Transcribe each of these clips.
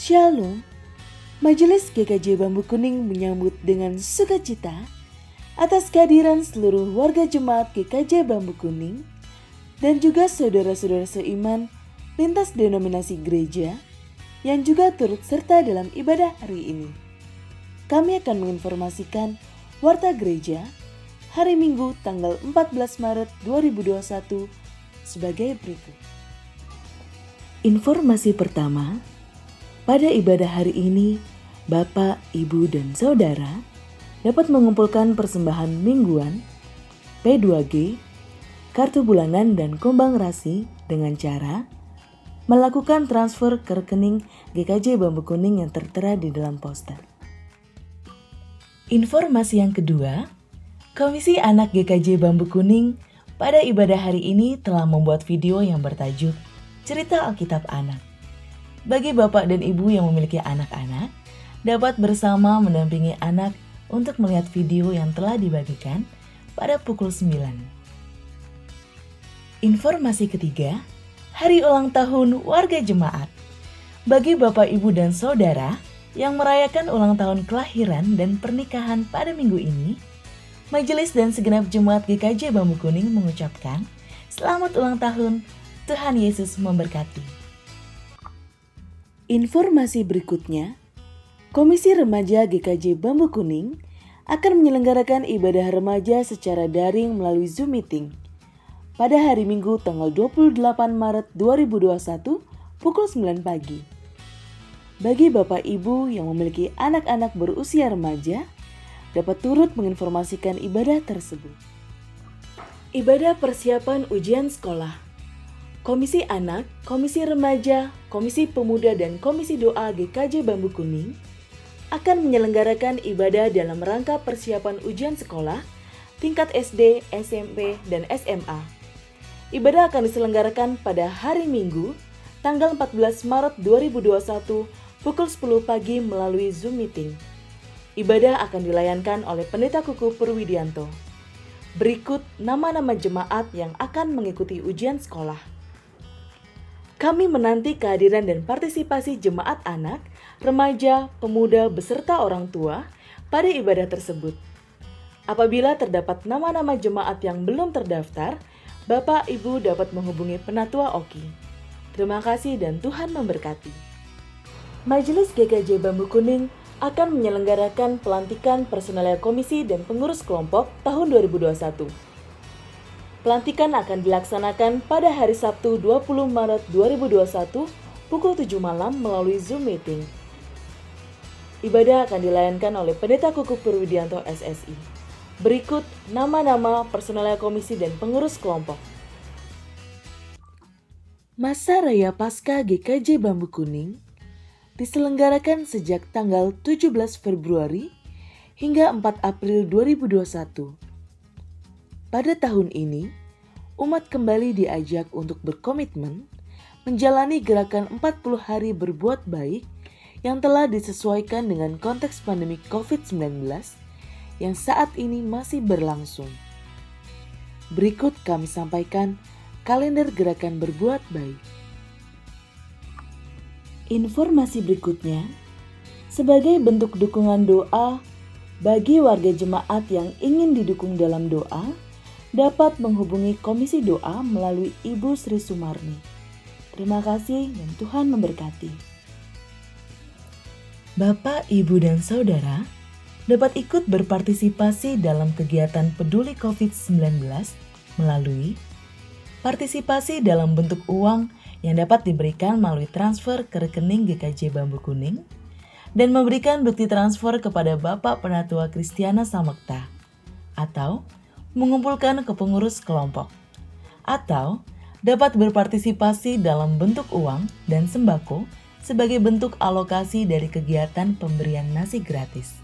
Shalom, Majelis GKJ Bambu Kuning menyambut dengan sukacita atas kehadiran seluruh warga jemaat GKJ Bambu Kuning dan juga saudara-saudara seiman lintas denominasi gereja yang juga turut serta dalam ibadah hari ini. Kami akan menginformasikan warta gereja hari Minggu tanggal 14 Maret 2021 sebagai berikut. Informasi pertama, pada ibadah hari ini, Bapak, Ibu, dan Saudara dapat mengumpulkan persembahan mingguan, P2G, kartu bulanan, dan kombang rasi dengan cara melakukan transfer ke rekening GKJ Bambu Kuning yang tertera di dalam poster. Informasi yang kedua, Komisi Anak GKJ Bambu Kuning pada ibadah hari ini telah membuat video yang bertajuk Cerita Alkitab Anak. Bagi Bapak dan Ibu yang memiliki anak-anak, dapat bersama mendampingi anak untuk melihat video yang telah dibagikan pada pukul 9. Informasi ketiga, hari ulang tahun warga jemaat. Bagi Bapak, Ibu, dan Saudara yang merayakan ulang tahun kelahiran dan pernikahan pada minggu ini, Majelis dan segenap jemaat GKJ Bambu Kuning mengucapkan selamat ulang tahun, Tuhan Yesus memberkati. Informasi berikutnya, Komisi Remaja GKJ Bambu Kuning akan menyelenggarakan ibadah remaja secara daring melalui Zoom Meeting pada hari Minggu tanggal 28 Maret 2021 pukul 9 pagi. Bagi Bapak Ibu yang memiliki anak-anak berusia remaja, dapat turut menginformasikan ibadah tersebut. Ibadah persiapan ujian sekolah. Komisi Anak, Komisi Remaja, Komisi Pemuda, dan Komisi Doa GKJ Bambu Kuning akan menyelenggarakan ibadah dalam rangka persiapan ujian sekolah tingkat SD, SMP, dan SMA. Ibadah akan diselenggarakan pada hari Minggu, tanggal 14 Maret 2021 pukul 10 pagi melalui Zoom Meeting. Ibadah akan dilayankan oleh Pendeta Kuku Purwidianto. Berikut nama-nama jemaat yang akan mengikuti ujian sekolah. Kami menanti kehadiran dan partisipasi jemaat anak, remaja, pemuda, beserta orang tua pada ibadah tersebut. Apabila terdapat nama-nama jemaat yang belum terdaftar, Bapak Ibu dapat menghubungi Penatua Oki. Terima kasih dan Tuhan memberkati. Majelis GKJ Bambu Kuning akan menyelenggarakan pelantikan personel komisi dan pengurus kelompok tahun 2021. Pelantikan akan dilaksanakan pada hari Sabtu 20 Maret 2021 pukul 7 malam melalui Zoom Meeting. Ibadah akan dilayankan oleh Pendeta Kuku Purwidianto SSI. Berikut nama-nama personel komisi dan pengurus kelompok. Masa Raya Paskah GKJ Bambu Kuning diselenggarakan sejak tanggal 17 Februari hingga 4 April 2021. Pada tahun ini, umat kembali diajak untuk berkomitmen menjalani gerakan 40 hari berbuat baik yang telah disesuaikan dengan konteks pandemi COVID-19 yang saat ini masih berlangsung. Berikut kami sampaikan kalender gerakan berbuat baik. Informasi berikutnya, sebagai bentuk dukungan doa bagi warga jemaat yang ingin didukung dalam doa, dapat menghubungi Komisi Doa melalui Ibu Sri Sumarni. Terima kasih dan Tuhan memberkati. Bapak, Ibu, dan Saudara dapat ikut berpartisipasi dalam kegiatan peduli COVID-19 melalui partisipasi dalam bentuk uang yang dapat diberikan melalui transfer ke rekening GKJ Bambu Kuning dan memberikan bukti transfer kepada Bapak Penatua Kristiana Samekta atau mengumpulkan ke pengurus kelompok, atau dapat berpartisipasi dalam bentuk uang dan sembako sebagai bentuk alokasi dari kegiatan pemberian nasi gratis.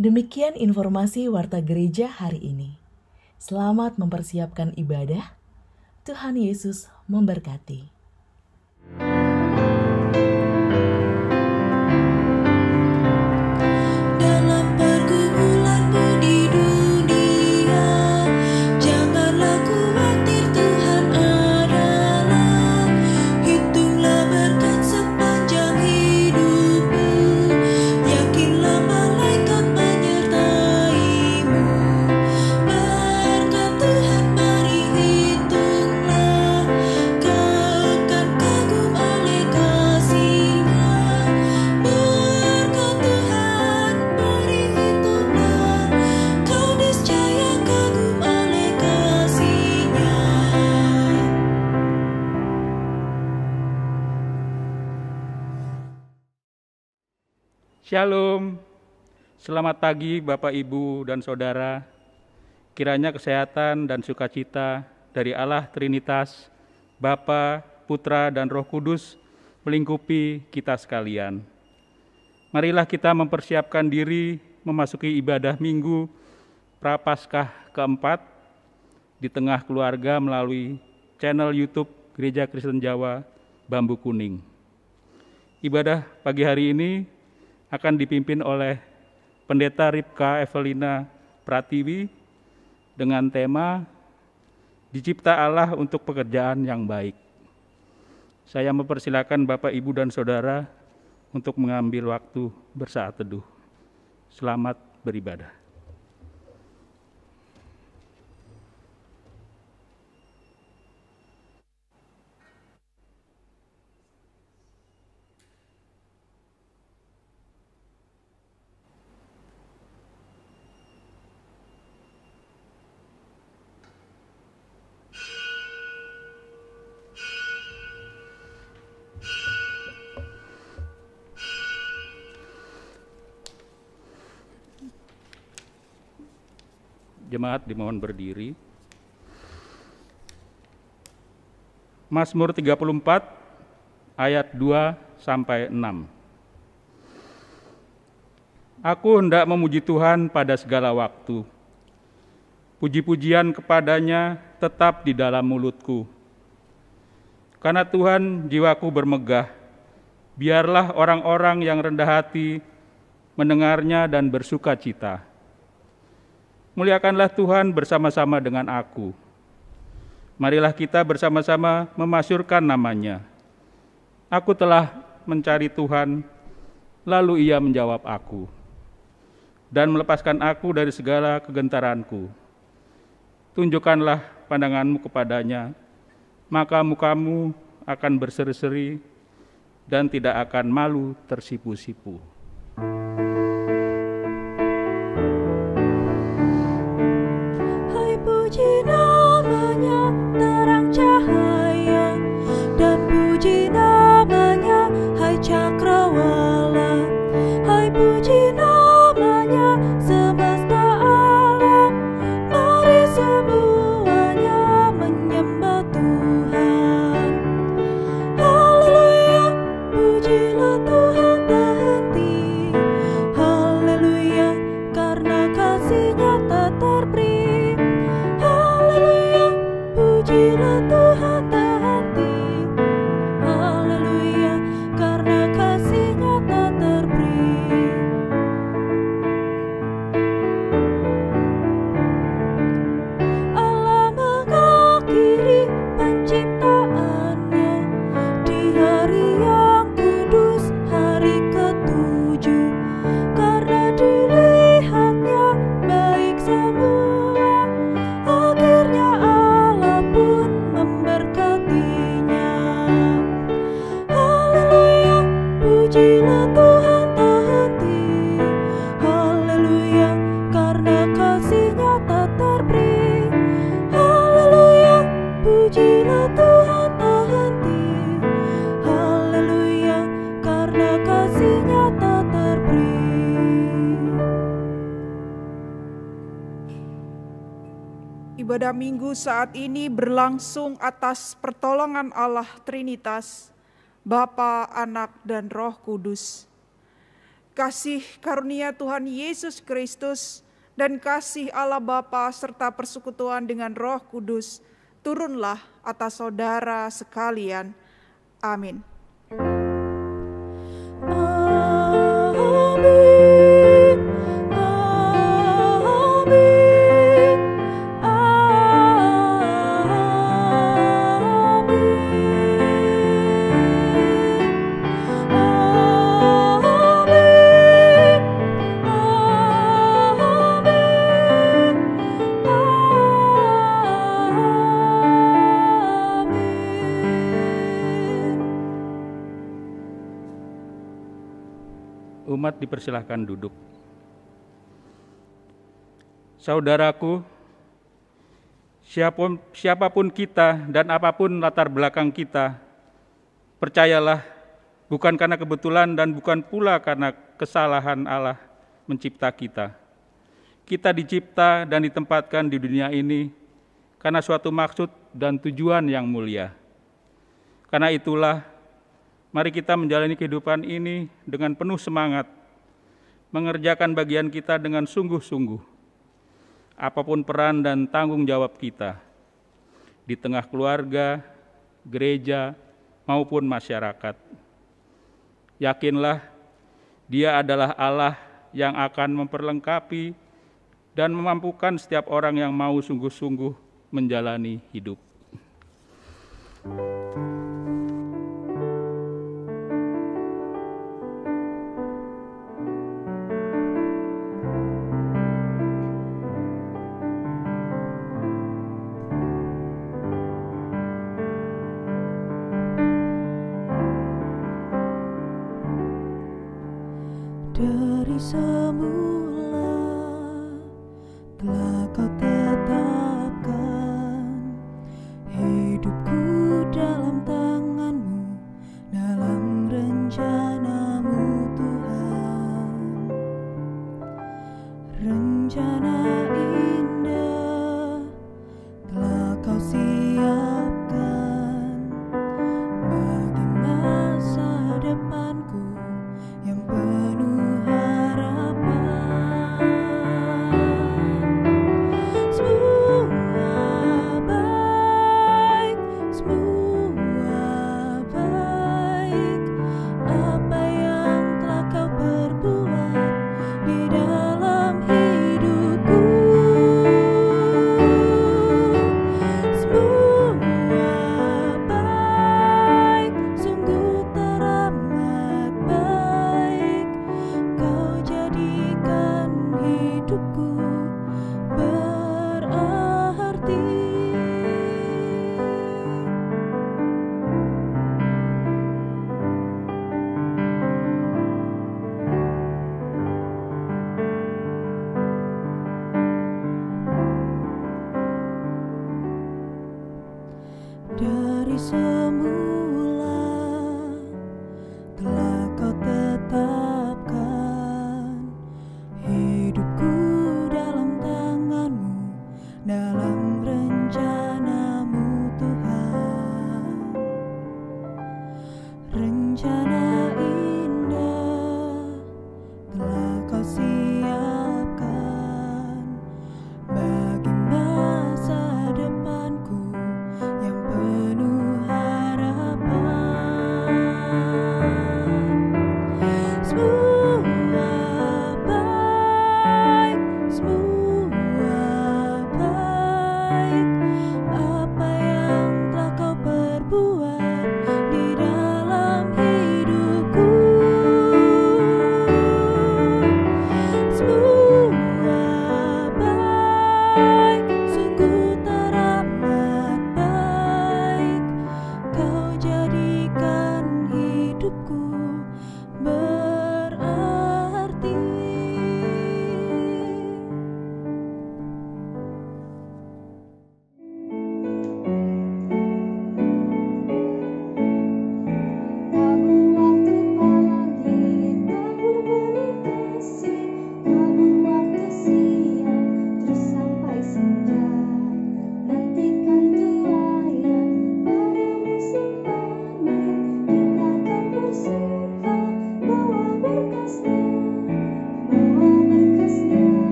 Demikian informasi Warta Gereja hari ini. Selamat mempersiapkan ibadah. Tuhan Yesus memberkati. Shalom, selamat pagi Bapak, Ibu, dan Saudara. Kiranya kesehatan dan sukacita dari Allah Trinitas, Bapa, Putra, dan Roh Kudus melingkupi kita sekalian. Marilah kita mempersiapkan diri memasuki ibadah Minggu Prapaskah keempat di tengah keluarga melalui channel YouTube Gereja Kristen Jawa Bambu Kuning. Ibadah pagi hari ini akan dipimpin oleh Pendeta Ripka Evelina Pratiwi dengan tema Dicipta Allah untuk Pekerjaan yang Baik. Saya mempersilakan Bapak, Ibu, dan Saudara untuk mengambil waktu bersaat teduh. Selamat beribadah. Jemaat dimohon berdiri. Mazmur 34 ayat 2 sampai 6. Aku hendak memuji Tuhan pada segala waktu. Puji-pujian kepadanya tetap di dalam mulutku. Karena Tuhan jiwaku bermegah. Biarlah orang-orang yang rendah hati mendengarnya dan bersuka cita. Muliakanlah Tuhan bersama-sama dengan aku. Marilah kita bersama-sama memasyurkan namanya. Aku telah mencari Tuhan, lalu Ia menjawab aku, dan melepaskan aku dari segala kegentaranku. Tunjukkanlah pandanganmu kepadanya, maka mukamu akan berseri-seri dan tidak akan malu tersipu-sipu. Puji namanya terang cahaya, dan puji namanya hai cakrawala. Hai puji namanya semesta alam, mari semuanya menyembah Tuhan. Haleluya, pujilah Tuhan tak henti. Haleluya, karena kasih-Nya tak terberi. Pujilah Tuhan tak henti. Haleluya, karena kasih-Nya tak terberi. Allah mengakhiri penciptaannya di hari yang kudus, hari ketujuh. Karena dilihatnya baik semua, akhirnya memberkatinya. Haleluya, pujilah Tuhan tak henti. Haleluya, karena kasih-Nya tak terberi. Haleluya, pujilah Tuhan tak henti. Haleluya, karena kasih-Nya tak terberi. Ibadah Minggu saat ini berlangsung atas pertolongan Allah Trinitas, Bapa, Anak, dan Roh Kudus. kasih karunia Tuhan Yesus Kristus dan kasih Allah Bapa serta persekutuan dengan Roh Kudus turunlah atas saudara sekalian. Amin. Umat dipersilahkan duduk. Saudaraku, siapapun kita dan apapun latar belakang kita, percayalah bukan karena kebetulan dan bukan pula karena kesalahan Allah mencipta kita. Kita dicipta dan ditempatkan di dunia ini karena suatu maksud dan tujuan yang mulia. Karena itulah, mari kita menjalani kehidupan ini dengan penuh semangat, mengerjakan bagian kita dengan sungguh-sungguh. Apapun peran dan tanggung jawab kita, di tengah keluarga, gereja, maupun masyarakat. Yakinlah, Dia adalah Allah yang akan memperlengkapi dan memampukan setiap orang yang mau sungguh-sungguh menjalani hidup. Dari semula telah Kau tetapkan hidupku dalam tangan-Mu, dalam rencana-Mu Tuhan. Rencana indah telah Kau siapkan bagi masa depanku yang penuh dari semula telah Kau tetapkan hidupku dalam tangan-Mu, dalam rencana-Mu Tuhan. Rencana indah telah Kau siapkan bagi masa depanku yang penuh harapan.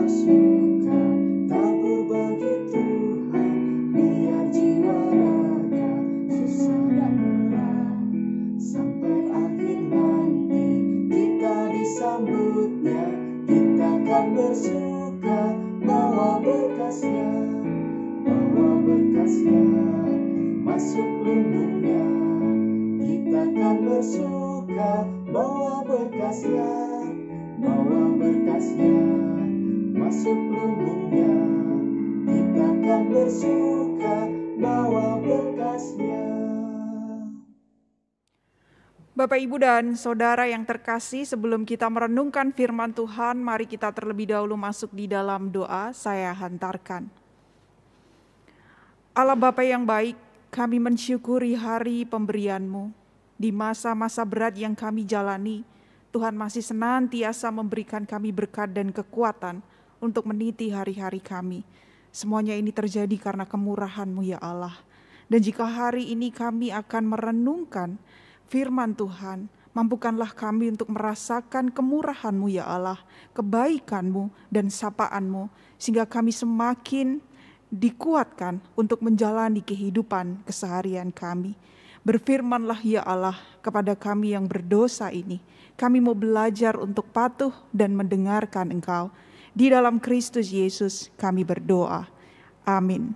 bersuka, tabur bagi Tuhan, biar jiwa raga susah dan lelah. Sampai akhir nanti kita disambutnya, kita akan bersuka, bawa berkasnya, masuk lumbungnya. Kita akan bersuka, bawa berkasnya, masuk lumbungnya. Kita akan bersuka, bawa berkasnya. Bapak, Ibu, dan Saudara yang terkasih, sebelum kita merenungkan firman Tuhan, mari kita terlebih dahulu masuk di dalam doa. Saya hantarkan. Allah Bapa yang baik, kami mensyukuri hari pemberian-Mu. Di masa-masa berat yang kami jalani, Tuhan masih senantiasa memberikan kami berkat dan kekuatan untuk meniti hari-hari kami. Semuanya ini terjadi karena kemurahan-Mu ya Allah. Dan jika hari ini kami akan merenungkan firman Tuhan, mampukanlah kami untuk merasakan kemurahan-Mu ya Allah, kebaikan-Mu dan sapaan-Mu, sehingga kami semakin dikuatkan untuk menjalani kehidupan keseharian kami. Berfirmanlah ya Allah kepada kami yang berdosa ini. Kami mau belajar untuk patuh dan mendengarkan Engkau. Di dalam Kristus Yesus kami berdoa. Amin.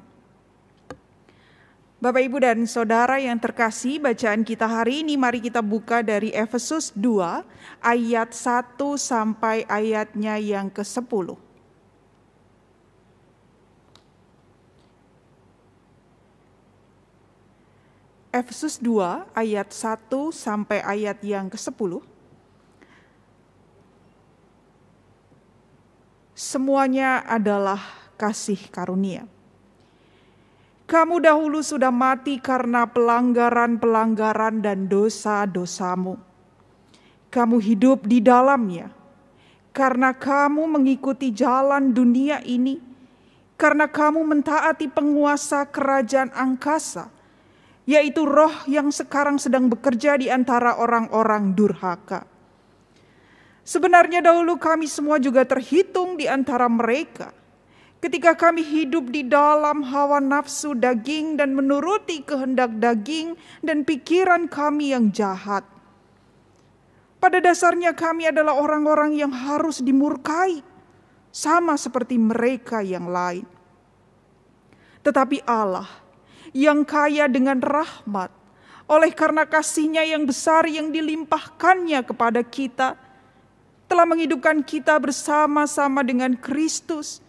Bapak, Ibu, dan Saudara yang terkasih, bacaan kita hari ini mari kita buka dari Efesus 2 ayat 1 sampai ayatnya yang ke-10. Efesus 2 ayat 1 sampai ayat yang ke-10. Semuanya adalah kasih karunia. Kamu dahulu sudah mati karena pelanggaran-pelanggaran dan dosa-dosamu. Kamu hidup di dalamnya karena kamu mengikuti jalan dunia ini, karena kamu mentaati penguasa kerajaan angkasa, yaitu roh yang sekarang sedang bekerja di antara orang-orang durhaka. Sebenarnya dahulu kami semua juga terhitung di antara mereka, ketika kami hidup di dalam hawa nafsu daging dan menuruti kehendak daging dan pikiran kami yang jahat. Pada dasarnya kami adalah orang-orang yang harus dimurkai, sama seperti mereka yang lain. Tetapi Allah yang kaya dengan rahmat, oleh karena kasih-Nya yang besar yang dilimpahkannya kepada kita, telah menghidupkan kita bersama-sama dengan Kristus.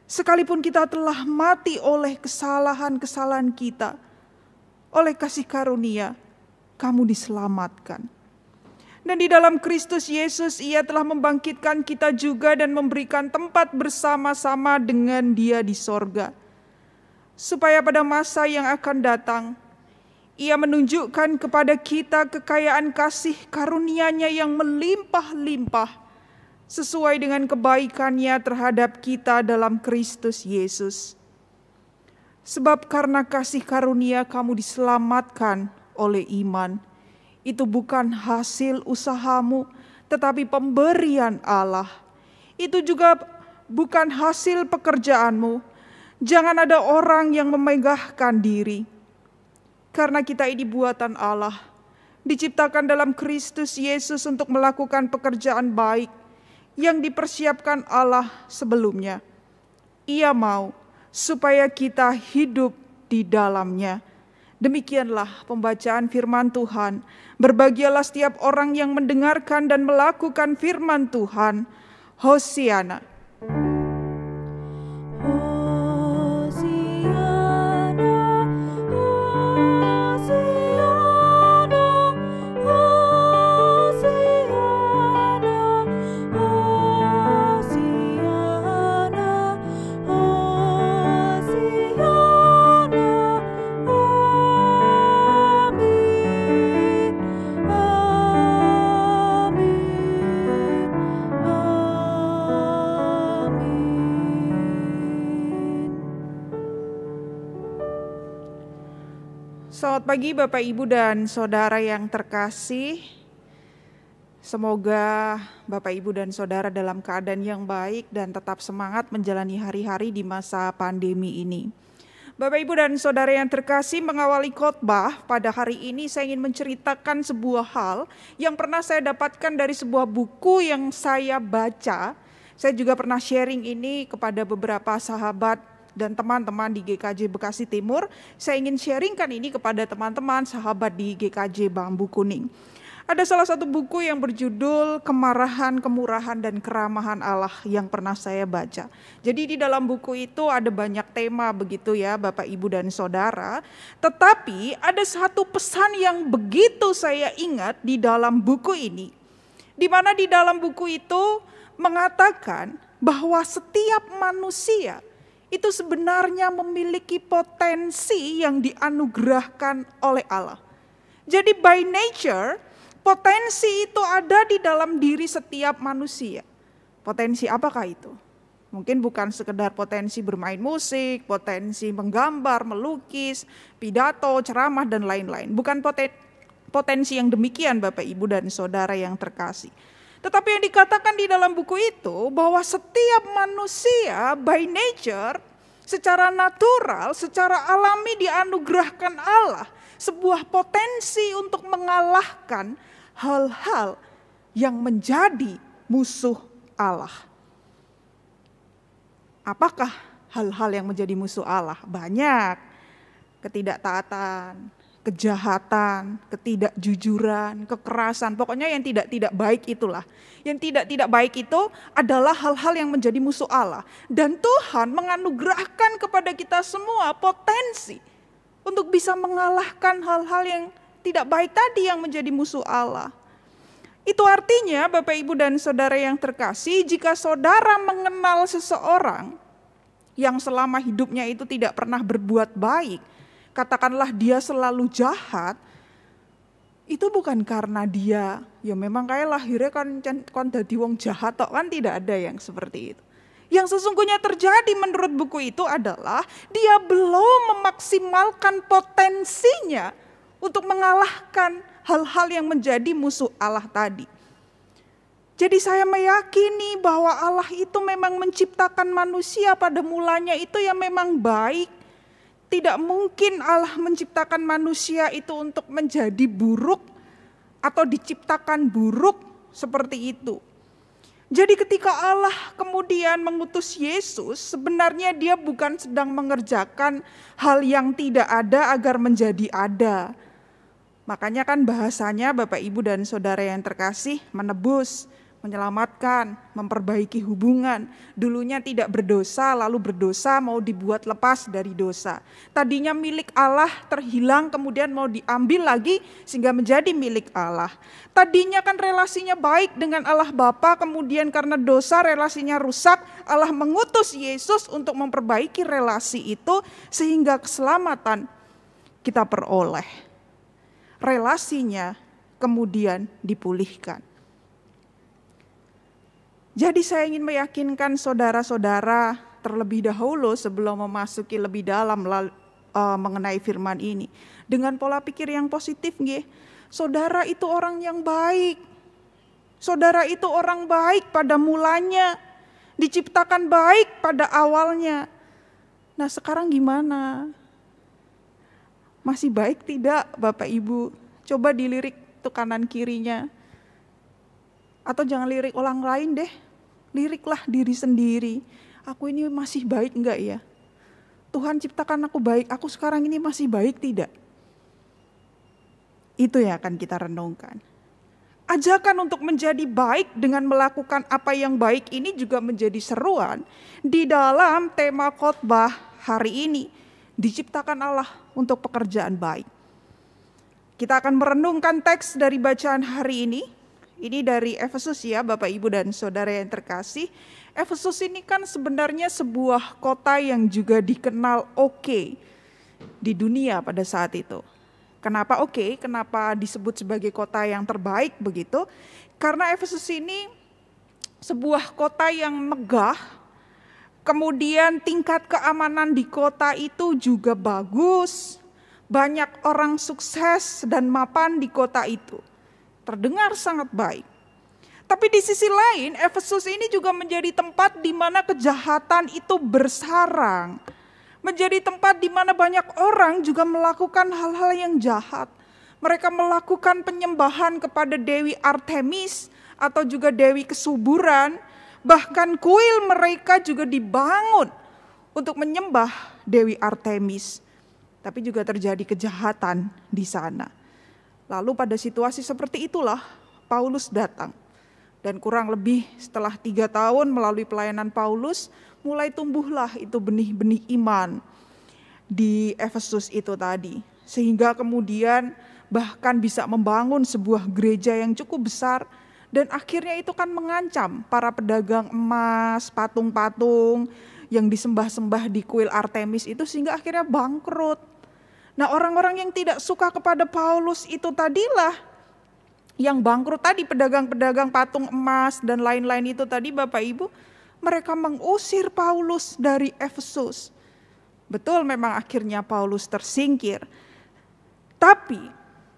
Sekalipun kita telah mati oleh kesalahan-kesalahan kita, oleh kasih karunia, kamu diselamatkan. Dan di dalam Kristus Yesus, Ia telah membangkitkan kita juga dan memberikan tempat bersama-sama dengan Dia di sorga. Supaya pada masa yang akan datang, Ia menunjukkan kepada kita kekayaan kasih karunia-Nya yang melimpah-limpah, sesuai dengan kebaikan-Nya terhadap kita dalam Kristus Yesus. Sebab karena kasih karunia kamu diselamatkan oleh iman. Itu bukan hasil usahamu, tetapi pemberian Allah. Itu juga bukan hasil pekerjaanmu. Jangan ada orang yang memegahkan diri. Karena kita ini buatan Allah, diciptakan dalam Kristus Yesus untuk melakukan pekerjaan baik yang dipersiapkan Allah sebelumnya. Ia mau supaya kita hidup di dalamnya. Demikianlah pembacaan firman Tuhan. Berbahagialah setiap orang yang mendengarkan dan melakukan firman Tuhan. Hosiana. Selamat pagi Bapak, Ibu, dan Saudara yang terkasih. Semoga Bapak, Ibu, dan Saudara dalam keadaan yang baik dan tetap semangat menjalani hari-hari di masa pandemi ini. Bapak, Ibu, dan Saudara yang terkasih, mengawali khotbah pada hari ini saya ingin menceritakan sebuah hal yang pernah saya dapatkan dari sebuah buku yang saya baca. Saya juga pernah sharing ini kepada beberapa sahabat dan teman-teman di GKJ Bekasi Timur. Saya ingin sharingkan ini kepada teman-teman sahabat di GKJ Bambu Kuning. Ada salah satu buku yang berjudul Kemarahan, Kemurahan, dan Keramahan Allah yang pernah saya baca. Jadi di dalam buku itu ada banyak tema begitu ya Bapak, Ibu, dan Saudara. Tetapi ada satu pesan yang begitu saya ingat di dalam buku ini. Di mana di dalam buku itu mengatakan bahwa setiap manusia itu sebenarnya memiliki potensi yang dianugerahkan oleh Allah. Jadi by nature, potensi itu ada di dalam diri setiap manusia. Potensi apakah itu? Mungkin bukan sekedar potensi bermain musik, potensi menggambar, melukis, pidato, ceramah, dan lain-lain. Bukan potensi yang demikian Bapak, Ibu, dan Saudara yang terkasih. Tetapi yang dikatakan di dalam buku itu bahwa setiap manusia by nature, secara natural, secara alami dianugerahkan Allah sebuah potensi untuk mengalahkan hal-hal yang menjadi musuh Allah. Apakah hal-hal yang menjadi musuh Allah? Banyak. Ketidaktaatan, kejahatan, ketidakjujuran, kekerasan. Pokoknya yang tidak baik itulah. Yang tidak baik itu adalah hal-hal yang menjadi musuh Allah. Dan Tuhan menganugerahkan kepada kita semua potensi untuk bisa mengalahkan hal-hal yang tidak baik tadi yang menjadi musuh Allah. Itu artinya Bapak, Ibu, dan Saudara yang terkasih, jika saudara mengenal seseorang yang selama hidupnya itu tidak pernah berbuat baik, katakanlah dia selalu jahat, itu bukan karena dia, ya memang kayak lahirnya kan dadi wong jahat tok, kan tidak ada yang seperti itu. Yang sesungguhnya terjadi menurut buku itu adalah dia belum memaksimalkan potensinya untuk mengalahkan hal-hal yang menjadi musuh Allah tadi. Jadi saya meyakini bahwa Allah itu memang menciptakan manusia pada mulanya itu yang memang baik. Tidak mungkin Allah menciptakan manusia itu untuk menjadi buruk atau diciptakan buruk seperti itu. Jadi ketika Allah kemudian mengutus Yesus, sebenarnya dia bukan sedang mengerjakan hal yang tidak ada agar menjadi ada. Makanya kan bahasanya Bapak, Ibu, dan Saudara yang terkasih, menebus, menyelamatkan, memperbaiki hubungan. Dulunya tidak berdosa, lalu berdosa mau dibuat lepas dari dosa. Tadinya milik Allah terhilang, kemudian mau diambil lagi sehingga menjadi milik Allah. Tadinya kan relasinya baik dengan Allah Bapa, kemudian karena dosa relasinya rusak, Allah mengutus Yesus untuk memperbaiki relasi itu sehingga keselamatan kita peroleh. Relasinya kemudian dipulihkan. Jadi saya ingin meyakinkan saudara-saudara terlebih dahulu sebelum memasuki lebih dalam mengenai firman ini. Dengan pola pikir yang positif, nggih. Saudara itu orang yang baik. Saudara itu orang baik pada mulanya. Diciptakan baik pada awalnya. Nah sekarang gimana? Masih baik tidak Bapak, Ibu? Coba dilirik tuh kanan kirinya. Atau jangan lirik orang lain deh. Liriklah diri sendiri. Aku ini masih baik enggak ya? Tuhan ciptakan aku baik. Aku sekarang ini masih baik tidak? Itu yang akan kita renungkan. Ajakan untuk menjadi baik dengan melakukan apa yang baik ini juga menjadi seruan di dalam tema khotbah hari ini. Diciptakan Allah untuk pekerjaan baik. Kita akan merenungkan teks dari bacaan hari ini. Ini dari Efesus ya Bapak, Ibu, dan Saudara yang terkasih. Efesus ini kan sebenarnya sebuah kota yang juga dikenal oke di dunia pada saat itu. Kenapa oke? Kenapa disebut sebagai kota yang terbaik begitu? Karena Efesus ini sebuah kota yang megah. Kemudian tingkat keamanan di kota itu juga bagus. Banyak orang sukses dan mapan di kota itu. Terdengar sangat baik. Tapi di sisi lain, Efesus ini juga menjadi tempat di mana kejahatan itu bersarang. Menjadi tempat di mana banyak orang juga melakukan hal-hal yang jahat. Mereka melakukan penyembahan kepada Dewi Artemis atau juga Dewi Kesuburan. Bahkan kuil mereka juga dibangun untuk menyembah Dewi Artemis. Tapi juga terjadi kejahatan di sana. Lalu pada situasi seperti itulah Paulus datang. Dan kurang lebih setelah 3 tahun melalui pelayanan Paulus, mulai tumbuhlah itu benih-benih iman di Efesus itu tadi. Sehingga kemudian bahkan bisa membangun sebuah gereja yang cukup besar. Dan akhirnya itu kan mengancam para pedagang emas, patung-patung yang disembah-sembah di kuil Artemis itu sehingga akhirnya bangkrut. Nah, orang-orang yang tidak suka kepada Paulus itu tadilah yang bangkrut tadi, pedagang-pedagang patung emas dan lain-lain itu tadi Bapak Ibu, mereka mengusir Paulus dari Efesus. Betul memang akhirnya Paulus tersingkir. Tapi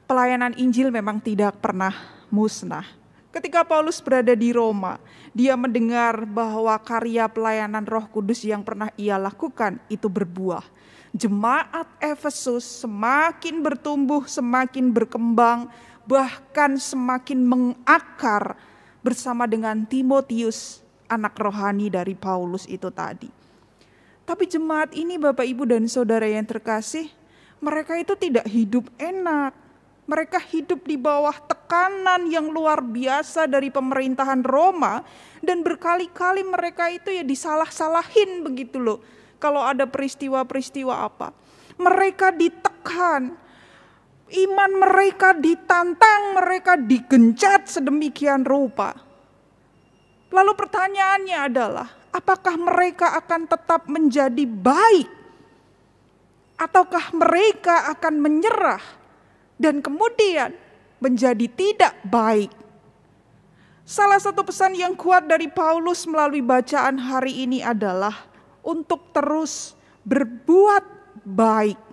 pelayanan Injil memang tidak pernah musnah. Ketika Paulus berada di Roma, dia mendengar bahwa karya pelayanan Roh Kudus yang pernah ia lakukan itu berbuah. Jemaat Efesus semakin bertumbuh, semakin berkembang, bahkan semakin mengakar bersama dengan Timotius, anak rohani dari Paulus itu tadi. Tapi jemaat ini Bapak Ibu dan Saudara yang terkasih, mereka itu tidak hidup enak. Mereka hidup di bawah tekanan yang luar biasa dari pemerintahan Roma. Dan berkali-kali mereka itu ya disalah-salahin begitu loh. Kalau ada peristiwa-peristiwa apa. Mereka ditekan. Iman mereka ditantang, mereka digencat sedemikian rupa. Lalu pertanyaannya adalah, apakah mereka akan tetap menjadi baik? Ataukah mereka akan menyerah dan kemudian menjadi tidak baik? Salah satu pesan yang kuat dari Paulus melalui bacaan hari ini adalah untuk terus berbuat baik.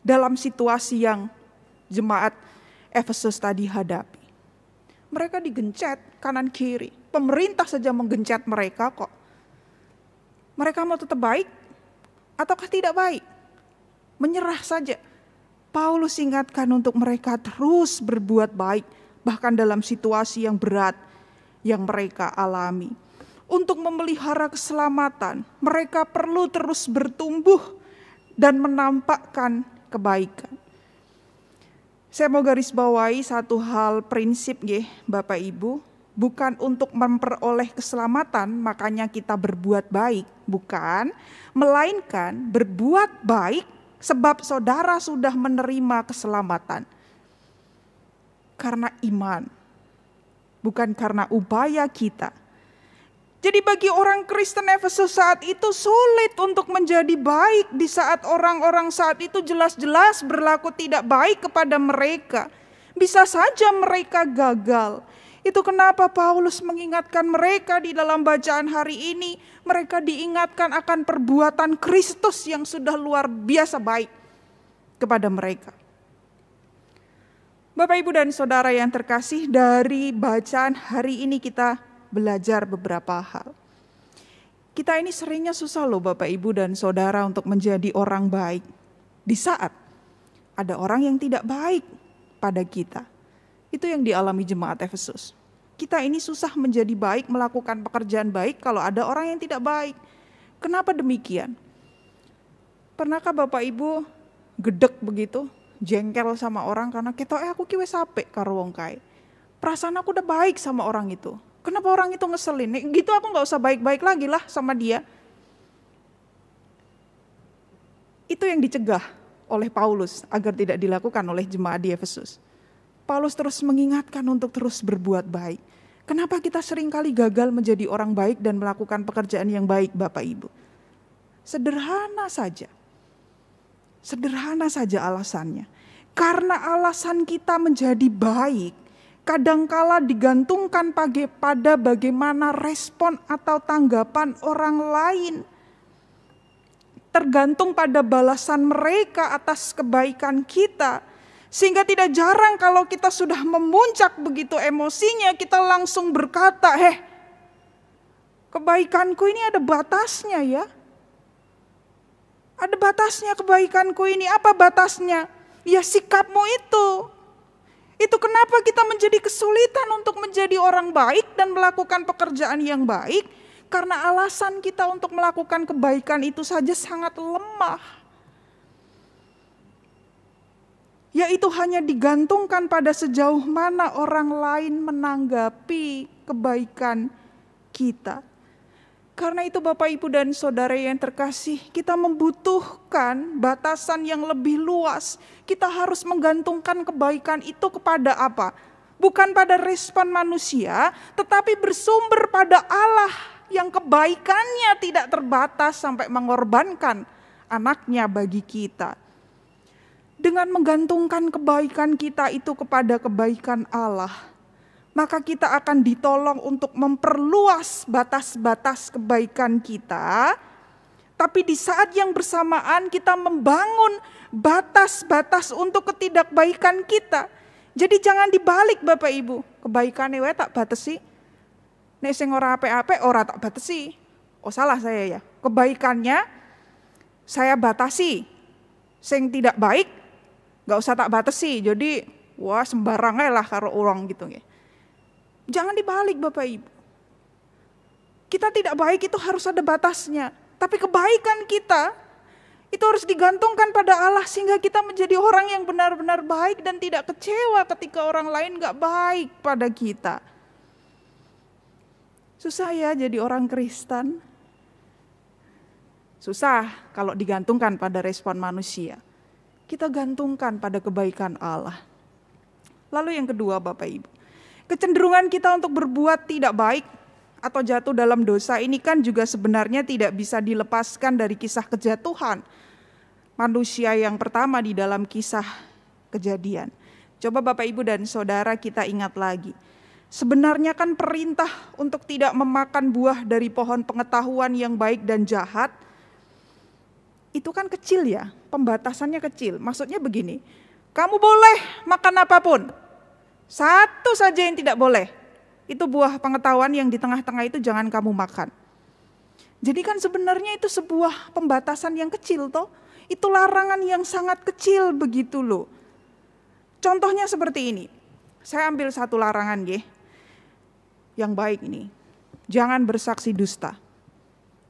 Dalam situasi yang jemaat Efesus tadi hadapi. Mereka digencet kanan kiri. Pemerintah saja menggencet mereka kok. Mereka mau tetap baik ataukah tidak baik? Menyerah saja. Paulus ingatkan untuk mereka terus berbuat baik. Bahkan dalam situasi yang berat yang mereka alami. Untuk memelihara keselamatan, mereka perlu terus bertumbuh dan menampakkan kebaikan. Saya mau garis bawahi satu hal prinsip Bapak Ibu, bukan untuk memperoleh keselamatan makanya kita berbuat baik, bukan, melainkan berbuat baik sebab saudara sudah menerima keselamatan. Karena iman, bukan karena upaya kita. Jadi bagi orang Kristen Efesus saat itu sulit untuk menjadi baik di saat orang-orang saat itu jelas-jelas berlaku tidak baik kepada mereka. Bisa saja mereka gagal. Itu kenapa Paulus mengingatkan mereka di dalam bacaan hari ini. Mereka diingatkan akan perbuatan Kristus yang sudah luar biasa baik kepada mereka. Bapak, Ibu, dan Saudara yang terkasih, dari bacaan hari ini kita belajar beberapa hal. Kita ini seringnya susah loh Bapak, Ibu, dan Saudara untuk menjadi orang baik. Di saat ada orang yang tidak baik pada kita. Itu yang dialami jemaat Efesus. Kita ini susah menjadi baik, melakukan pekerjaan baik kalau ada orang yang tidak baik. Kenapa demikian? Pernahkah Bapak Ibu gedek begitu, jengkel sama orang karena kita aku ki wis apik karo wong kae. Perasaan aku udah baik sama orang itu. Kenapa orang itu ngeselin? Gitu aku gak usah baik-baik lagi lah sama dia. Itu yang dicegah oleh Paulus agar tidak dilakukan oleh jemaat di Efesus. Paulus terus mengingatkan untuk terus berbuat baik. Kenapa kita seringkali gagal menjadi orang baik dan melakukan pekerjaan yang baik Bapak Ibu? Sederhana saja. Sederhana saja alasannya. Karena alasan kita menjadi baik kadangkala digantungkan pada bagaimana respon atau tanggapan orang lain. Tergantung pada balasan mereka atas kebaikan kita. Sehingga tidak jarang kalau kita sudah memuncak begitu emosinya, kita langsung berkata, kebaikanku ini ada batasnya ya. Ada batasnya kebaikanku ini. Apa batasnya? Ya sikapmu itu. Itu kenapa kita menjadi kesulitan untuk menjadi orang baik dan melakukan pekerjaan yang baik. Karena alasan kita untuk melakukan kebaikan itu saja sangat lemah. Yaitu hanya digantungkan pada sejauh mana orang lain menanggapi kebaikan kita. Karena itu Bapak, Ibu, dan Saudara yang terkasih, kita membutuhkan batasan yang lebih luas. Kita harus menggantungkan kebaikan itu kepada apa? Bukan pada respon manusia, tetapi bersumber pada Allah yang kebaikannya tidak terbatas sampai mengorbankan anaknya bagi kita. Dengan menggantungkan kebaikan kita itu kepada kebaikan Allah, maka kita akan ditolong untuk memperluas batas-batas kebaikan kita. Tapi di saat yang bersamaan kita membangun batas-batas untuk ketidakbaikan kita. Jadi jangan dibalik Bapak Ibu, kebaikannya wae tak batesi. Nek sing ora apik-apik ora tak batesi. Oh salah saya ya. Kebaikannya saya batasi. Sing tidak baik gak usah tak batasi, jadi wah sembarang lah karo orang gitu ya. Jangan dibalik Bapak Ibu. Kita tidak baik itu harus ada batasnya. Tapi kebaikan kita itu harus digantungkan pada Allah sehingga kita menjadi orang yang benar-benar baik dan tidak kecewa ketika orang lain gak baik pada kita. Susah ya jadi orang Kristen. Susah kalau digantungkan pada respon manusia. Kita gantungkan pada kebaikan Allah. Lalu yang kedua Bapak Ibu, kecenderungan kita untuk berbuat tidak baik atau jatuh dalam dosa ini kan juga sebenarnya tidak bisa dilepaskan dari kisah kejatuhan manusia yang pertama di dalam kisah Kejadian. Coba Bapak Ibu dan Saudara kita ingat lagi. Sebenarnya kan perintah untuk tidak memakan buah dari pohon pengetahuan yang baik dan jahat, itu kan kecil ya, pembatasannya kecil. Maksudnya begini, kamu boleh makan apapun, satu saja yang tidak boleh, itu buah pengetahuan yang di tengah-tengah itu jangan kamu makan. Jadi kan sebenarnya itu sebuah pembatasan yang kecil toh, itu larangan yang sangat kecil begitu loh. Contohnya seperti ini, saya ambil satu larangan yang baik ini, jangan bersaksi dusta,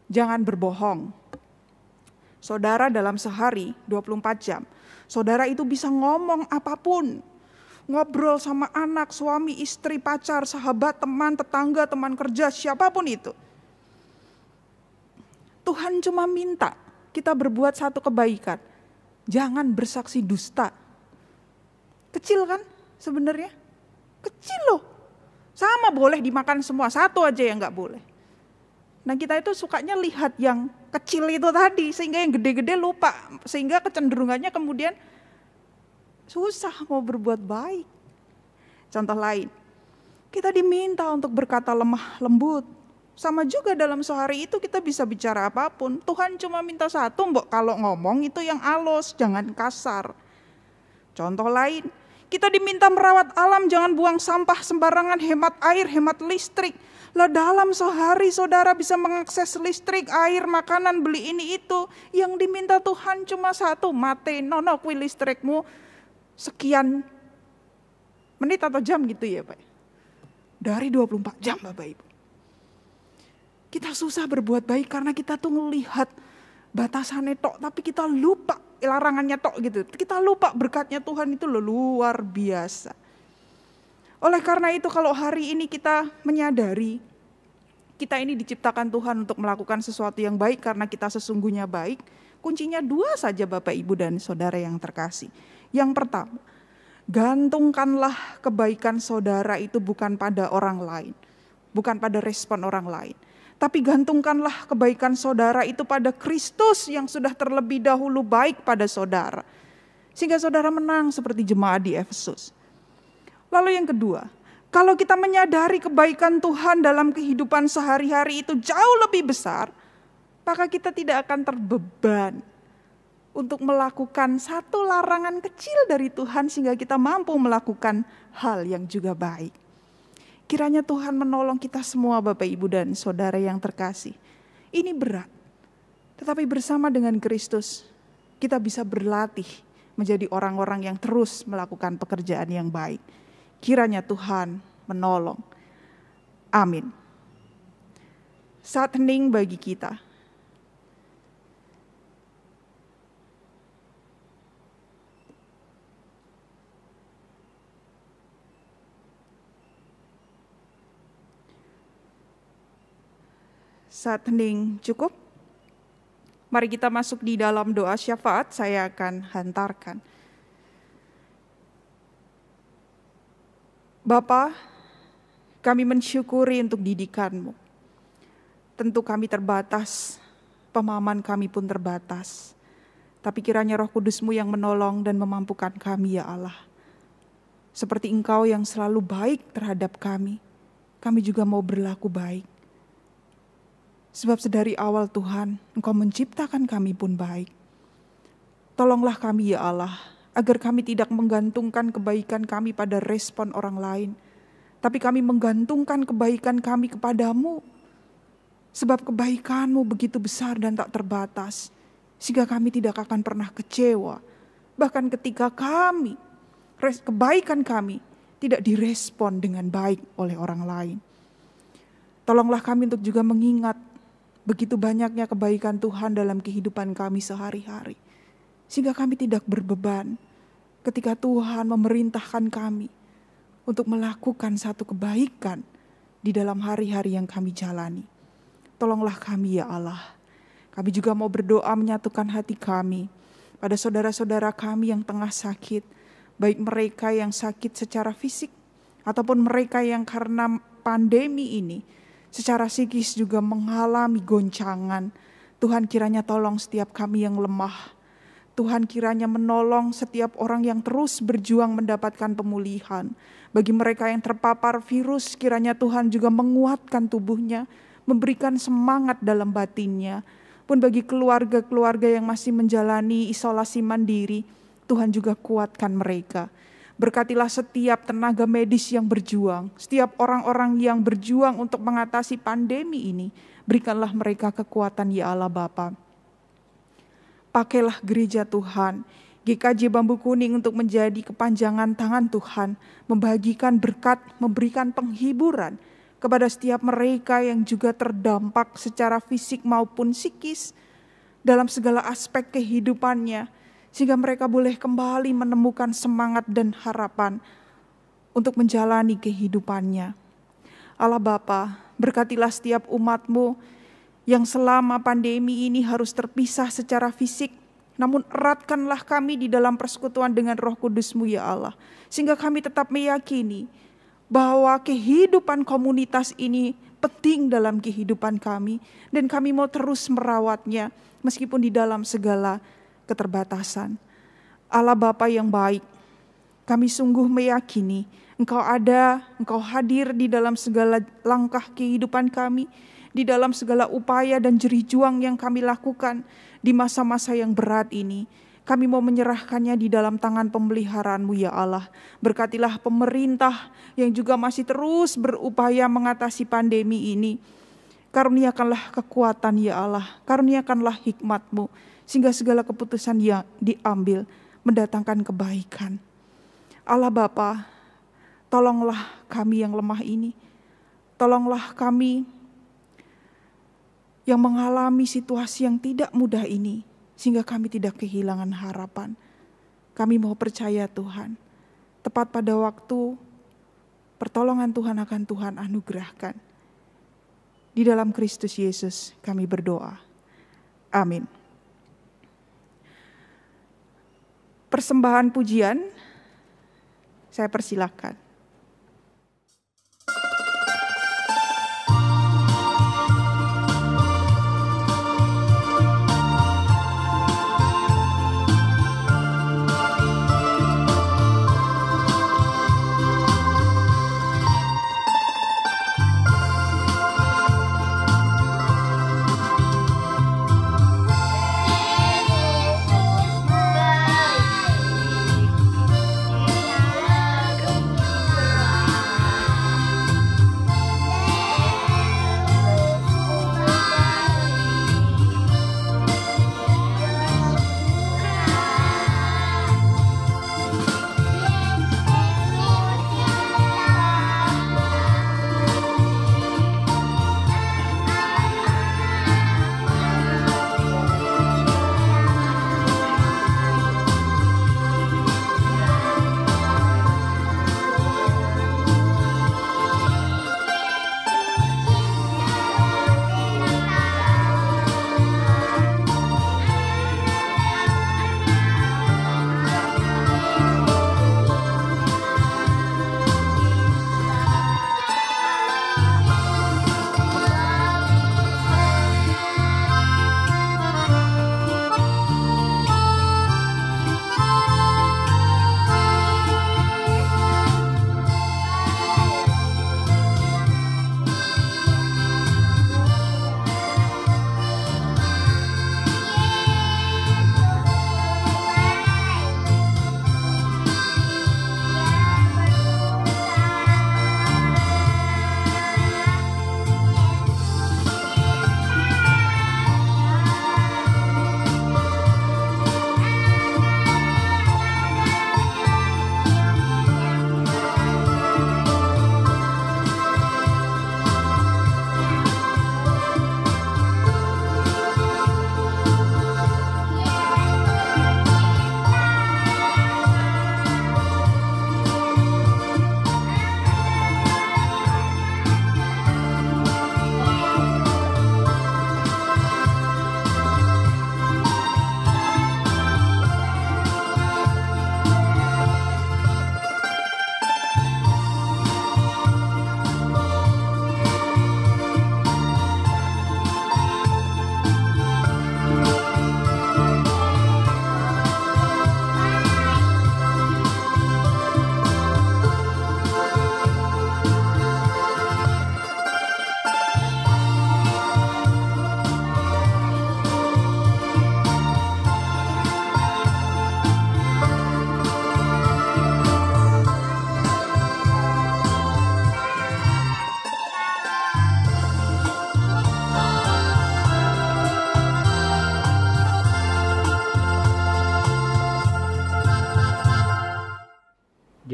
jangan berbohong. Saudara dalam sehari 24 jam, saudara itu bisa ngomong apapun. Ngobrol sama anak, suami, istri, pacar, sahabat, teman, tetangga, teman kerja, siapapun itu. Tuhan cuma minta kita berbuat satu kebaikan. Jangan bersaksi dusta. Kecil kan sebenarnya? Kecil loh. Sama boleh dimakan semua, satu aja yang gak boleh. Nah kita itu sukanya lihat yang kecil itu tadi, sehingga yang gede-gede lupa, sehingga kecenderungannya kemudian susah mau berbuat baik. Contoh lain, kita diminta untuk berkata lemah lembut. Sama juga dalam sehari itu kita bisa bicara apapun. Tuhan cuma minta satu, mbok kalau ngomong itu yang halus, jangan kasar. Contoh lain, kita diminta merawat alam, jangan buang sampah sembarangan, hemat air, hemat listrik. Lah dalam sehari saudara bisa mengakses listrik, air, makanan, beli ini itu. Yang diminta Tuhan cuma satu, mate nono kui listrikmu sekian menit atau jam gitu ya Pak. Dari 24 jam Bapak Ibu. Kita susah berbuat baik karena kita tuh ngelihat batasannya tok, tapi kita lupa larangannya tok gitu. Kita lupa berkatnya Tuhan itu luar biasa. Oleh karena itu kalau hari ini kita menyadari kita ini diciptakan Tuhan untuk melakukan sesuatu yang baik karena kita sesungguhnya baik, kuncinya dua saja Bapak Ibu dan Saudara yang terkasih. Yang pertama, gantungkanlah kebaikan saudara itu bukan pada orang lain, bukan pada respon orang lain. Tapi gantungkanlah kebaikan saudara itu pada Kristus yang sudah terlebih dahulu baik pada saudara. Sehingga saudara menang seperti jemaat di Efesus. Lalu yang kedua, kalau kita menyadari kebaikan Tuhan dalam kehidupan sehari-hari itu jauh lebih besar, maka kita tidak akan terbeban untuk melakukan satu larangan kecil dari Tuhan sehingga kita mampu melakukan hal yang juga baik. Kiranya Tuhan menolong kita semua Bapak, Ibu, dan Saudara yang terkasih. Ini berat, tetapi bersama dengan Kristus kita bisa berlatih menjadi orang-orang yang terus melakukan pekerjaan yang baik. Kiranya Tuhan menolong. Amin. Saat hening bagi kita. Saat hening cukup, mari kita masuk di dalam doa syafaat, saya akan hantarkan. Bapa, kami mensyukuri untuk didikan-Mu. Tentu kami terbatas, pemahaman kami pun terbatas. Tapi kiranya Roh Kudus-Mu yang menolong dan memampukan kami ya Allah. Seperti Engkau yang selalu baik terhadap kami juga mau berlaku baik. Sebab sedari awal Tuhan, Engkau menciptakan kami pun baik. Tolonglah kami ya Allah, agar kami tidak menggantungkan kebaikan kami pada respon orang lain. Tapi kami menggantungkan kebaikan kami kepadamu. Sebab kebaikan-Mu begitu besar dan tak terbatas. Sehingga kami tidak akan pernah kecewa. Bahkan ketika kebaikan kami tidak direspon dengan baik oleh orang lain. Tolonglah kami untuk juga mengingat begitu banyaknya kebaikan Tuhan dalam kehidupan kami sehari-hari. Sehingga kami tidak berbeban ketika Tuhan memerintahkan kami untuk melakukan satu kebaikan di dalam hari-hari yang kami jalani. Tolonglah kami ya Allah. Kami juga mau berdoa menyatukan hati kami pada saudara-saudara kami yang tengah sakit. Baik mereka yang sakit secara fisik ataupun mereka yang karena pandemi ini secara psikis juga mengalami goncangan. Tuhan kiranya tolong setiap kami yang lemah. Tuhan kiranya menolong setiap orang yang terus berjuang mendapatkan pemulihan. Bagi mereka yang terpapar virus, kiranya Tuhan juga menguatkan tubuhnya, memberikan semangat dalam batinnya. Pun bagi keluarga-keluarga yang masih menjalani isolasi mandiri, Tuhan juga kuatkan mereka. Berkatilah setiap tenaga medis yang berjuang, setiap orang-orang yang berjuang untuk mengatasi pandemi ini. Berikanlah mereka kekuatan ya Allah Bapa. Pakailah gereja Tuhan, GKJ Bambu Kuning untuk menjadi kepanjangan tangan Tuhan, membagikan berkat, memberikan penghiburan kepada setiap mereka yang juga terdampak secara fisik maupun psikis dalam segala aspek kehidupannya. Sehingga mereka boleh kembali menemukan semangat dan harapan untuk menjalani kehidupannya. Allah Bapa, berkatilah setiap umat-Mu yang selama pandemi ini harus terpisah secara fisik. Namun eratkanlah kami di dalam persekutuan dengan Roh Kudus-Mu ya Allah. Sehingga kami tetap meyakini bahwa kehidupan komunitas ini penting dalam kehidupan kami. Dan kami mau terus merawatnya meskipun di dalam segala keterbatasan. Allah Bapa yang baik, kami sungguh meyakini Engkau ada, Engkau hadir di dalam segala langkah kehidupan kami, di dalam segala upaya dan jerih juang yang kami lakukan di masa-masa yang berat ini. Kami mau menyerahkannya di dalam tangan pemeliharaan-Mu ya Allah. Berkatilah pemerintah yang juga masih terus berupaya mengatasi pandemi ini. Karuniakanlah kekuatan ya Allah, karuniakanlah hikmat-Mu. Sehingga segala keputusan yang diambil mendatangkan kebaikan. Allah Bapa, tolonglah kami yang lemah ini. Tolonglah kami yang mengalami situasi yang tidak mudah ini. Sehingga kami tidak kehilangan harapan. Kami mau percaya Tuhan. Tepat pada waktu, pertolongan Tuhan akan Tuhan anugerahkan. Di dalam Kristus Yesus kami berdoa. Amin. Persembahan pujian, saya persilakan.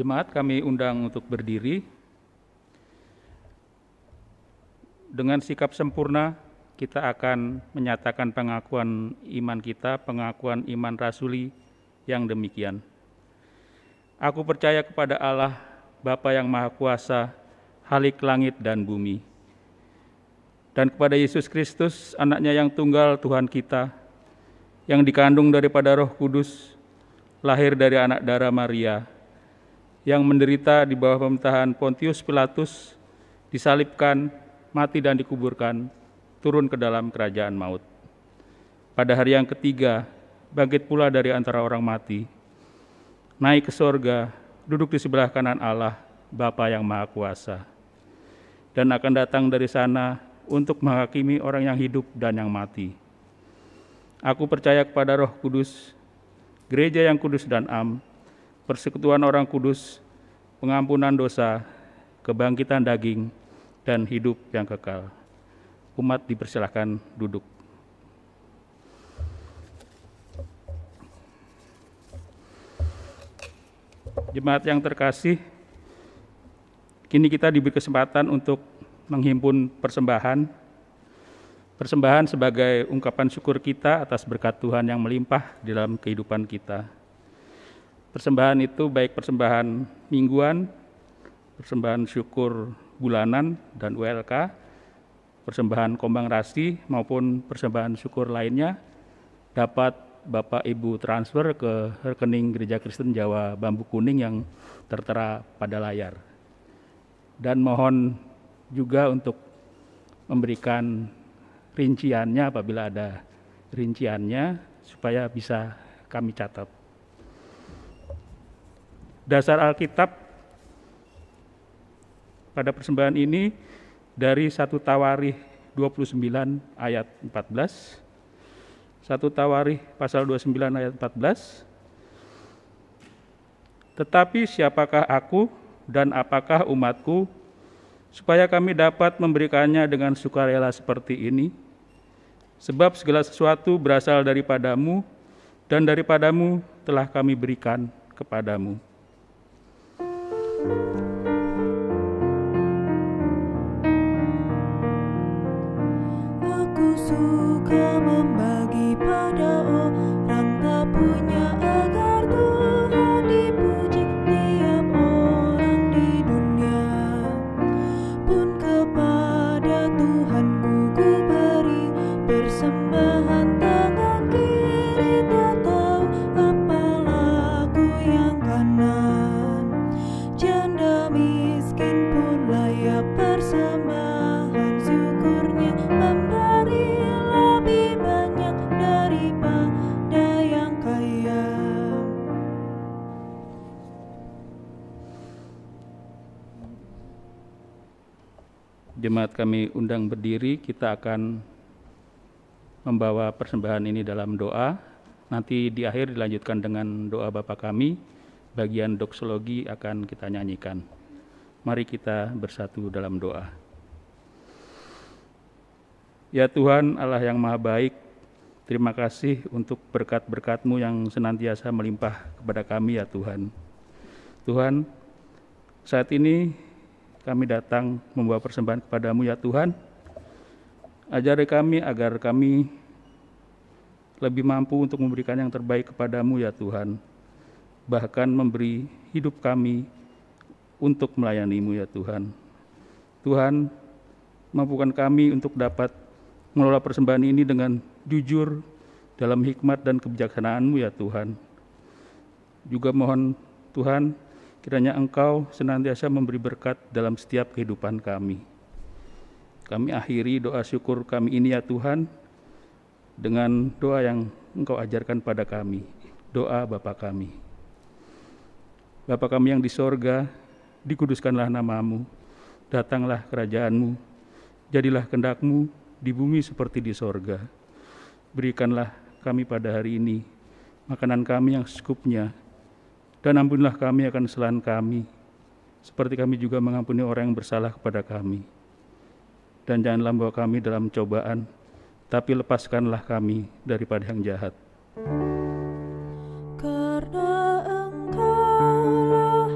Jemaat kami undang untuk berdiri. Dengan sikap sempurna, kita akan menyatakan pengakuan iman kita, pengakuan iman rasuli yang demikian. Aku percaya kepada Allah, Bapa yang Maha Kuasa, Khalik langit dan bumi, dan kepada Yesus Kristus, anaknya yang tunggal Tuhan kita, yang dikandung daripada Roh Kudus, lahir dari anak darah Maria, yang menderita di bawah pemerintahan Pontius Pilatus, disalibkan, mati dan dikuburkan, turun ke dalam kerajaan maut. Pada hari yang ketiga, bangkit pula dari antara orang mati, naik ke sorga, duduk di sebelah kanan Allah, Bapa yang Maha Kuasa, dan akan datang dari sana untuk menghakimi orang yang hidup dan yang mati. Aku percaya kepada Roh Kudus, gereja yang kudus dan am, persekutuan orang kudus, pengampunan dosa, kebangkitan daging, dan hidup yang kekal. Umat dipersilahkan duduk. Jemaat yang terkasih, kini kita diberi kesempatan untuk menghimpun persembahan. Persembahan sebagai ungkapan syukur kita atas berkat Tuhan yang melimpah di dalam kehidupan kita. Persembahan itu baik persembahan mingguan, persembahan syukur bulanan dan ULK, persembahan kombang rasi maupun persembahan syukur lainnya dapat Bapak Ibu transfer ke rekening Gereja Kristen Jawa Bambu Kuning yang tertera pada layar. Dan mohon juga untuk memberikan rinciannya apabila ada rinciannya supaya bisa kami catat. Dasar Alkitab pada persembahan ini dari 1 Tawarikh 29 ayat 14, 1 Tawarikh pasal 29 ayat 14. Tetapi siapakah aku dan apakah umatku, supaya kami dapat memberikannya dengan sukarela seperti ini? Sebab segala sesuatu berasal daripadamu, dan daripadamu telah kami berikan kepadamu. Aku suka membagi pada orang tak punya, agar Tuhan dipuji tiap orang di dunia. Pun kepada Tuhanku ku beri persembahan, tangan kiri tak tahu apa laku yang kanan. Janda miskin pun layak persembahan syukurnya, memberi lebih banyak daripada yang kaya. Jemaat kami undang berdiri, kita akan membawa persembahan ini dalam doa. Nanti di akhir dilanjutkan dengan doa Bapa kami, bagian doksologi akan kita nyanyikan. Mari kita bersatu dalam doa. Ya Tuhan Allah yang Maha Baik, terima kasih untuk berkat-berkat-Mu yang senantiasa melimpah kepada kami ya Tuhan. Tuhan, saat ini kami datang membawa persembahan kepada-Mu ya Tuhan. Ajari kami agar kami lebih mampu untuk memberikan yang terbaik kepada-Mu ya Tuhan. Bahkan memberi hidup kami untuk melayani-Mu ya Tuhan. Tuhan, mampukan kami untuk dapat mengelola persembahan ini dengan jujur dalam hikmat dan kebijaksanaan-Mu ya Tuhan. Juga mohon Tuhan, kiranya Engkau senantiasa memberi berkat dalam setiap kehidupan kami. Kami akhiri doa syukur kami ini ya Tuhan, dengan doa yang Engkau ajarkan pada kami, doa Bapa kami. Bapa kami yang di sorga, dikuduskanlah nama-Mu, datanglah kerajaan-Mu, jadilah kehendak-Mu di bumi seperti di sorga. Berikanlah kami pada hari ini makanan kami yang secukupnya, dan ampunilah kami akan kesalahan kami, seperti kami juga mengampuni orang yang bersalah kepada kami. Dan janganlah membawa kami dalam cobaan, tapi lepaskanlah kami daripada yang jahat. Karena Engkaulah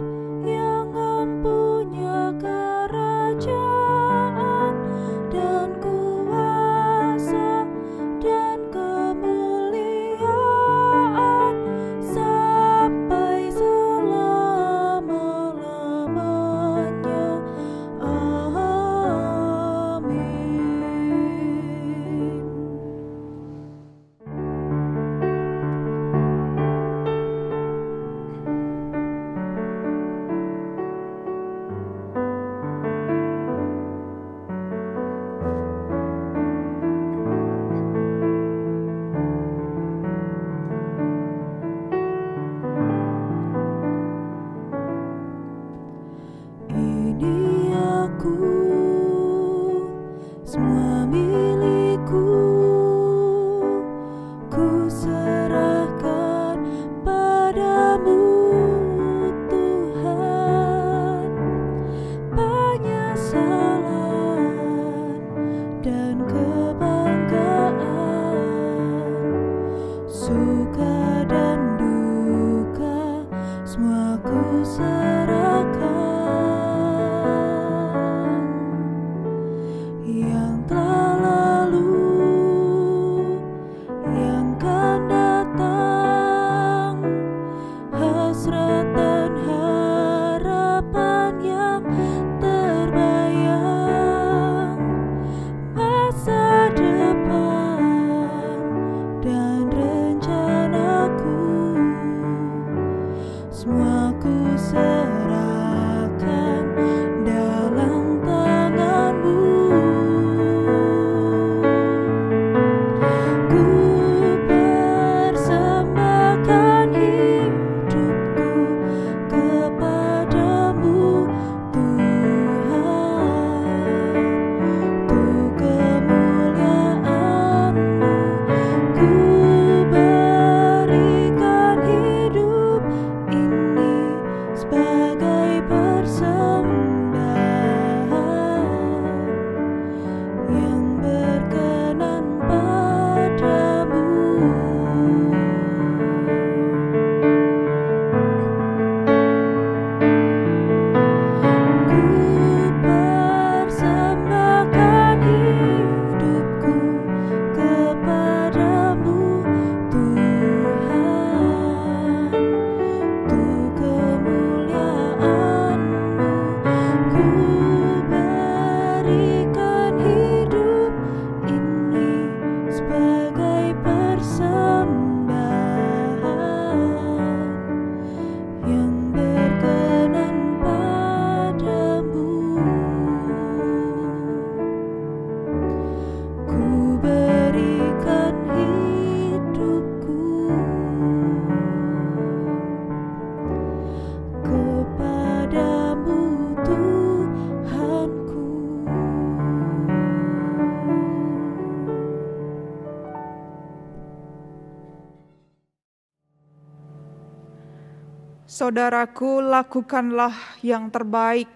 Saudaraku, lakukanlah yang terbaik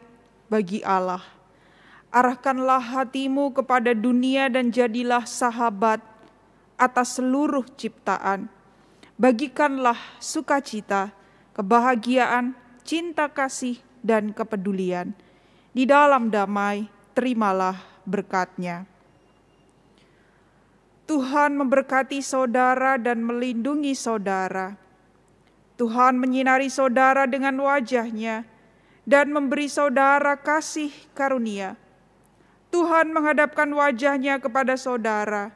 bagi Allah. Arahkanlah hatimu kepada dunia dan jadilah sahabat atas seluruh ciptaan. Bagikanlah sukacita, kebahagiaan, cinta kasih, dan kepedulian. Di dalam damai, terimalah berkat-Nya. Tuhan memberkati saudara dan melindungi saudara. Tuhan menyinari saudara dengan wajah-Nya dan memberi saudara kasih karunia. Tuhan menghadapkan wajah-Nya kepada saudara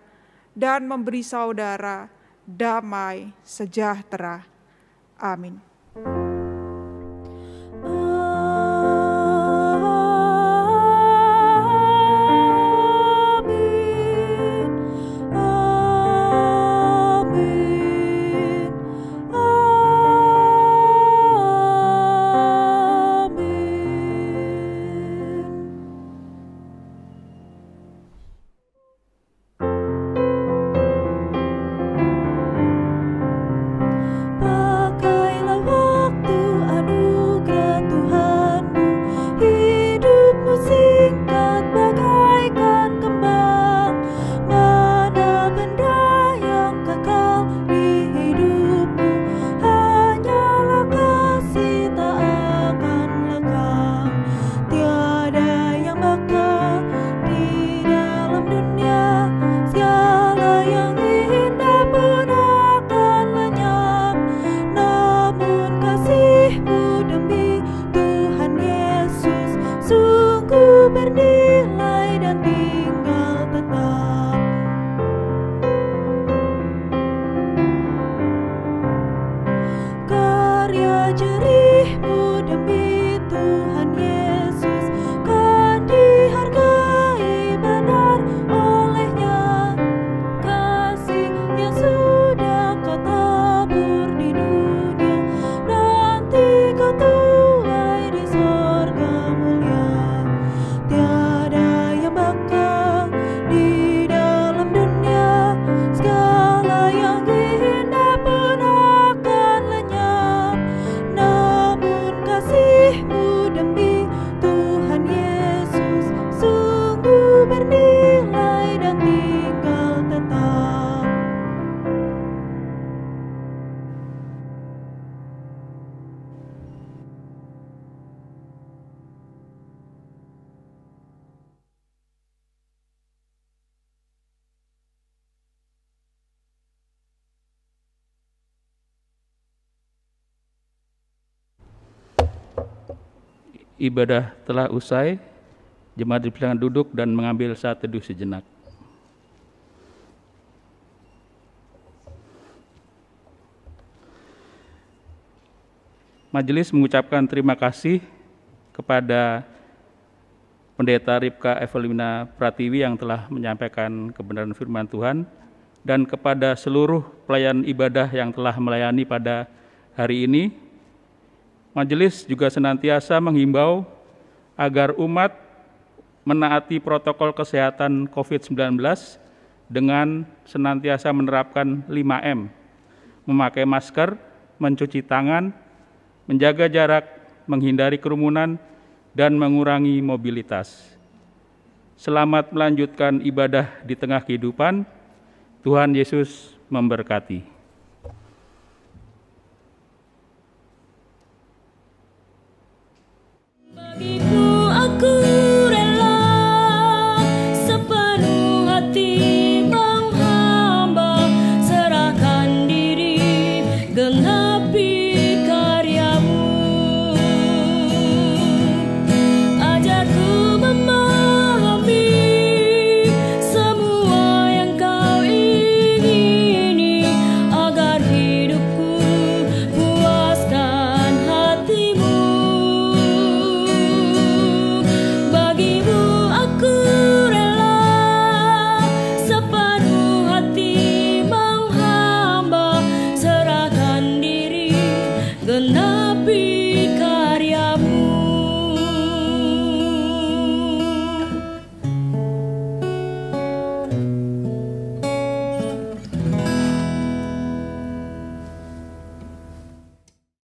dan memberi saudara damai sejahtera. Amin. Ibadah telah usai, jemaat dipersilakan duduk dan mengambil saat teduh sejenak. Majelis mengucapkan terima kasih kepada Pendeta Ripka Evelina Pratiwi yang telah menyampaikan kebenaran firman Tuhan, dan kepada seluruh pelayan ibadah yang telah melayani pada hari ini. Majelis juga senantiasa menghimbau agar umat menaati protokol kesehatan COVID-19 dengan senantiasa menerapkan 5M, memakai masker, mencuci tangan, menjaga jarak, menghindari kerumunan, dan mengurangi mobilitas. Selamat melanjutkan ibadah di tengah kehidupan. Tuhan Yesus memberkati. Bagiku aku rela sepenuh hati menghamba, serahkan diri genapi karyamu. Ajarku memahami semua yang kau ingini, agar hidupku puaskan hatimu. Bagimu aku rela sepenuh hati menghamba, serahkan diri genapi